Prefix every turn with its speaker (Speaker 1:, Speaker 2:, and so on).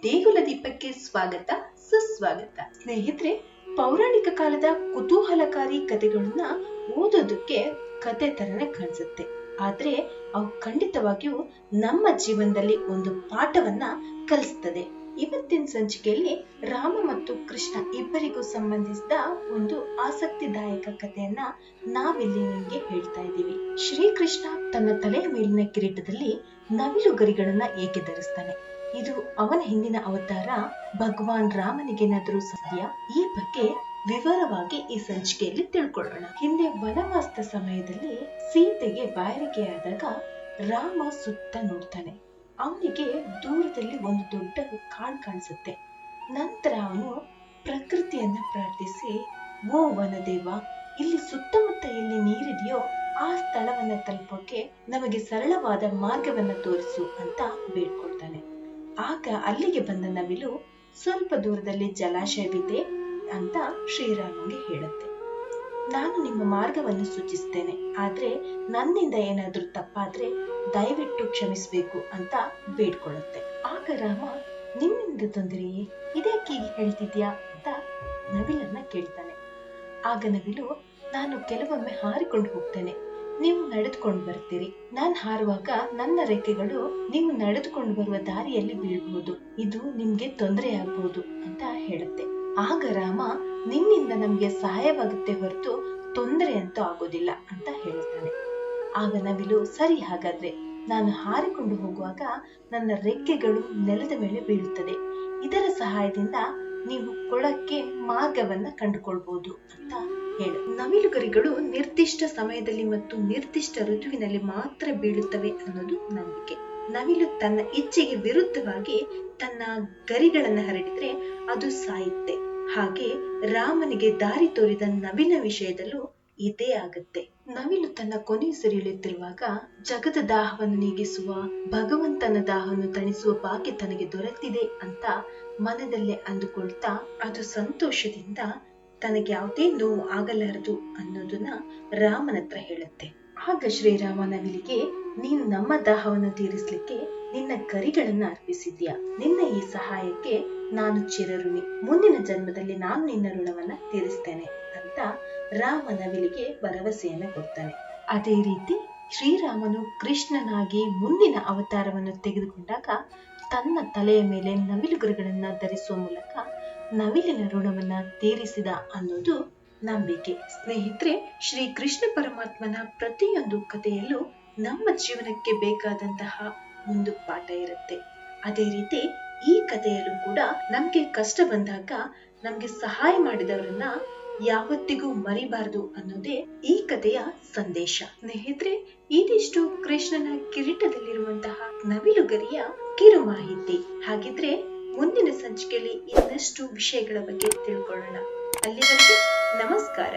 Speaker 1: ದೇಗುಲ ದೀಪಕ್ಕೆ ಸ್ವಾಗತ ಸುಸ್ವಾಗತ. ಸ್ನೇಹಿತರೆ, ಪೌರಾಣಿಕ ಕಾಲದ ಕುತೂಹಲಕಾರಿ ಕಥೆಗಳನ್ನ ಓದೋದಕ್ಕೆ ಕತೆ ತರನೇ ಕಾಣಿಸುತ್ತೆ. ಆದ್ರೆ ಅವು ಖಂಡಿತವಾಗಿಯೂ ನಮ್ಮ ಜೀವನದಲ್ಲಿ ಒಂದು ಪಾಠವನ್ನ ಕಲಿಸ್ತದೆ. ಇವತ್ತಿನ ಸಂಚಿಕೆಯಲ್ಲಿ ರಾಮ ಮತ್ತು ಕೃಷ್ಣ ಇಬ್ಬರಿಗೂ ಸಂಬಂಧಿಸಿದ ಒಂದು ಆಸಕ್ತಿದಾಯಕ ಕಥೆಯನ್ನ ನಾವಿಲ್ಲಿ ನಿಮ್ಗೆ ಹೇಳ್ತಾ ಇದ್ದೀವಿ. ಶ್ರೀಕೃಷ್ಣ ತನ್ನ ತಲೆಯ ಮೇಲಿನ ಕಿರೀಟದಲ್ಲಿ ನವಿಲು ಗರಿಗಳನ್ನ ಏಕೆ ಧರಿಸ್ತಾನೆ? ಇದು ಅವನ ಹಿಂದಿನ ಅವತಾರ ಭಗವಾನ್ ರಾಮನಿಗೇನಾದ್ರೂ ಸಾಧ್ಯ? ಈ ಬಗ್ಗೆ ವಿವರವಾಗಿ ಈ ಸಂಚಿಕೆಯಲ್ಲಿ ತಿಳ್ಕೊಳ್ಳೋಣ. ಹಿಂದೆ ವನವಾಸದ ಸಮಯದಲ್ಲಿ ಸೀತೆಗೆ ಬಾಯಾರಿಕೆಯಾದಾಗ ರಾಮ ಸುತ್ತ ನೋಡ್ತಾನೆ. ಅವನಿಗೆ ದೂರದಲ್ಲಿ ಒಂದು ದೊಡ್ಡ ಕಾಡು ಕಾಣಿಸುತ್ತೆ. ನಂತರ ಅವನು ಪ್ರಕೃತಿಯನ್ನ ಪ್ರಾರ್ಥಿಸಿ, ಓ ವನದೇವ, ಇಲ್ಲಿ ಸುತ್ತಮುತ್ತ ಎಲ್ಲಿ ನೀರಿದೆಯೋ ಆ ಸ್ಥಳವನ್ನ ತಲುಪೋಕೆ ನಮಗೆ ಸರಳವಾದ ಮಾರ್ಗವನ್ನ ತೋರಿಸು ಅಂತ ಬೇಡ್ಕೊಳ್ತಾನೆ. ಆಗ ಅಲ್ಲಿಗೆ ಬಂದ ನವಿಲು ಸ್ವಲ್ಪ ದೂರದಲ್ಲಿ ಜಲಾಶಯವಿದೆ ಅಂತ ಶ್ರೀರಾಮನಿಗೆ ಹೇಳುತ್ತೆ. ನಾನು ನಿಮ್ಮ ಮಾರ್ಗವನ್ನು ಸೂಚಿಸ್ತೇನೆ, ಆದ್ರೆ ನನ್ನಿಂದ ಏನಾದ್ರೂ ತಪ್ಪಾದ್ರೆ ದಯವಿಟ್ಟು ಕ್ಷಮಿಸ್ಬೇಕು ಅಂತ ಬೇಡ್ಕೊಳ್ಳುತ್ತೆ. ಆಗ ರಾಮ, ನಿನ್ನಿಂದ ತೊಂದರೆಯೇ, ಇದಕ್ಕೆ ಹೇಳ್ತಿದ್ಯಾ ಅಂತ ನವಿಲನ್ನ ಕೇಳ್ತಾನೆ. ಆಗ ನವಿಲು, ನಾನು ಕೆಲವೊಮ್ಮೆ ಹಾರಿಕೊಂಡು ಹೋಗ್ತೇನೆ, ನೀವು ನಡೆದುಕೊಂಡು ಬರ್ತೀರಿ. ನಾನ್ ಹಾರುವಾಗ ನನ್ನ ರೆಕ್ಕೆಗಳು ನೀವು ನಡೆದುಕೊಂಡು ಬರುವ ದಾರಿಯಲ್ಲಿ ಬೀಳ್ಬಹುದು, ಇದು ನಿಮ್ಗೆ ತೊಂದರೆ ಆಗ್ಬಹುದು ಅಂತ ಹೇಳುತ್ತೆ. ಆಗ ರಾಮ, ನಿನ್ನಿಂದ ನಮ್ಗೆ ಸಹಾಯವಾಗುತ್ತೆ ಹೊರತು ತೊಂದರೆ ಅಂತೂ ಆಗೋದಿಲ್ಲ ಅಂತ ಹೇಳುತ್ತಾನೆ. ಆಗ ನವಿಲು, ಸರಿ, ಹಾಗಾದ್ರೆ ನಾನು ಹಾರಿಕೊಂಡು ಹೋಗುವಾಗ ನನ್ನ ರೆಕ್ಕೆಗಳು ನೆಲದ ಮೇಲೆ ಬೀಳುತ್ತದೆ, ಇದರ ಸಹಾಯದಿಂದ ನೀವು ಕೊಳಕ್ಕೆ ಮಾರ್ಗವನ್ನ ಕಂಡುಕೊಳ್ಬಹುದು ಅಂತ ಹೇಳು. ನವಿಲುಗರಿಗಳು ನಿರ್ದಿಷ್ಟ ಸಮಯದಲ್ಲಿ ಮತ್ತು ನಿರ್ದಿಷ್ಟ ಋತುವಿನಲ್ಲಿ ಮಾತ್ರ ಬೀಳುತ್ತವೆ ಅನ್ನೋದು ನಂಬಿಕೆ. ನವಿಲು ತನ್ನ ಇಚ್ಛೆಗೆ ವಿರುದ್ಧವಾಗಿ ತನ್ನ ಗರಿಗಳನ್ನ ಹರಡಿದ್ರೆ ಅದು ಸಾಯುತ್ತೆ. ಹಾಗೆ ರಾಮನಿಗೆ ದಾರಿ ತೋರಿದ ನವಿಲ ವಿಷಯದಲ್ಲೂ ಇದೇ ಆಗುತ್ತೆ. ನವಿಲು ತನ್ನ ಕೊನೆಯುಸಿರೆಳೆಯುತ್ತಿರುವಾಗ ಜಗದ ದಾಹವನ್ನು ನೀಗಿಸುವ, ಭಗವಂತನ ದಾಹವನ್ನು ತಣಿಸುವ ಭಾಗ್ಯ ತನಗೆ ದೊರೆತಿದೆ ಅಂತ ಮನದಲ್ಲೇ ಅಂದುಕೊಳ್ತಾ ಅದು ಸಂತೋಷದಿಂದ ತನಗೆ ಯಾವುದೇ ನೋವು ಆಗಲಾರದು ಅನ್ನೋದನ್ನ ರಾಮನ ಹತ್ರ ಹೇಳುತ್ತೆ. ಆಗ ಶ್ರೀರಾಮ ನವಿಲಿಗೆ, ನೀನು ನಮ್ಮ ದಾಹವನ್ನು ತೀರಿಸ್ಲಿಕ್ಕೆ ನಿನ್ನ ಗರಿಗಳನ್ನ ಅರ್ಪಿಸಿದ್ಯಾ, ನಿನ್ನ ಈ ಸಹಾಯಕ್ಕೆ ನಾನು ಚಿರಋಣಿ, ಮುಂದಿನ ಜನ್ಮದಲ್ಲಿ ನಾನು ನಿನ್ನ ಋಣವನ್ನ ತೀರಿಸ್ತೇನೆ ಅಂತ ರಾಮ ನವಿಲಿಗೆ ಭರವಸೆಯನ್ನ ಕೊಡ್ತಾನೆ. ಅದೇ ರೀತಿ ಶ್ರೀರಾಮನು ಕೃಷ್ಣನಾಗಿ ಮುಂದಿನ ಅವತಾರವನ್ನು ತೆಗೆದುಕೊಂಡಾಗ ತನ್ನ ತಲೆಯ ಮೇಲೆ ನವಿಲುಗರಿಗಳನ್ನ ಧರಿಸುವ ಮೂಲಕ ನವಿಲಿನ ಋಣವನ್ನ ತೀರಿಸಿದ ಅನ್ನೋದು ನಂಬಿಕೆ. ಸ್ನೇಹಿತರೆ, ಶ್ರೀ ಕೃಷ್ಣ ಪರಮಾತ್ಮನ ಪ್ರತಿಯೊಂದು ಕಥೆಯಲ್ಲೂ ನಮ್ಮ ಜೀವನಕ್ಕೆ ಬೇಕಾದಂತಹ ಒಂದು ಪಾಠ ಇರುತ್ತೆ. ಅದೇ ರೀತಿ ಈ ಕಥೆಯಲ್ಲೂ ಕೂಡ ನಮ್ಗೆ ಕಷ್ಟ ಬಂದಾಗ ನಮ್ಗೆ ಸಹಾಯ ಮಾಡಿದವರನ್ನ ಯಾವತ್ತಿಗೂ ಮರಿಬಾರದು ಅನ್ನೋದೇ ಈ ಕಥೆಯ ಸಂದೇಶ. ಸ್ನೇಹಿತರೆ, ಇದಿಷ್ಟು ಕೃಷ್ಣನ ಕಿರೀಟದಲ್ಲಿರುವಂತಹ ನವಿಲುಗರಿಯ ಕಿರು ಮಾಹಿತಿ. ಹಾಗಿದ್ರೆ ಮುಂದಿನ ಸಂಚಿಕೆಯಲ್ಲಿ ಇನ್ನಷ್ಟು ವಿಷಯಗಳ ಬಗ್ಗೆ ತಿಳ್ಕೊಳ್ಳೋಣ. ಅಲ್ಲಿವರೆಗೆ ನಮಸ್ಕಾರ.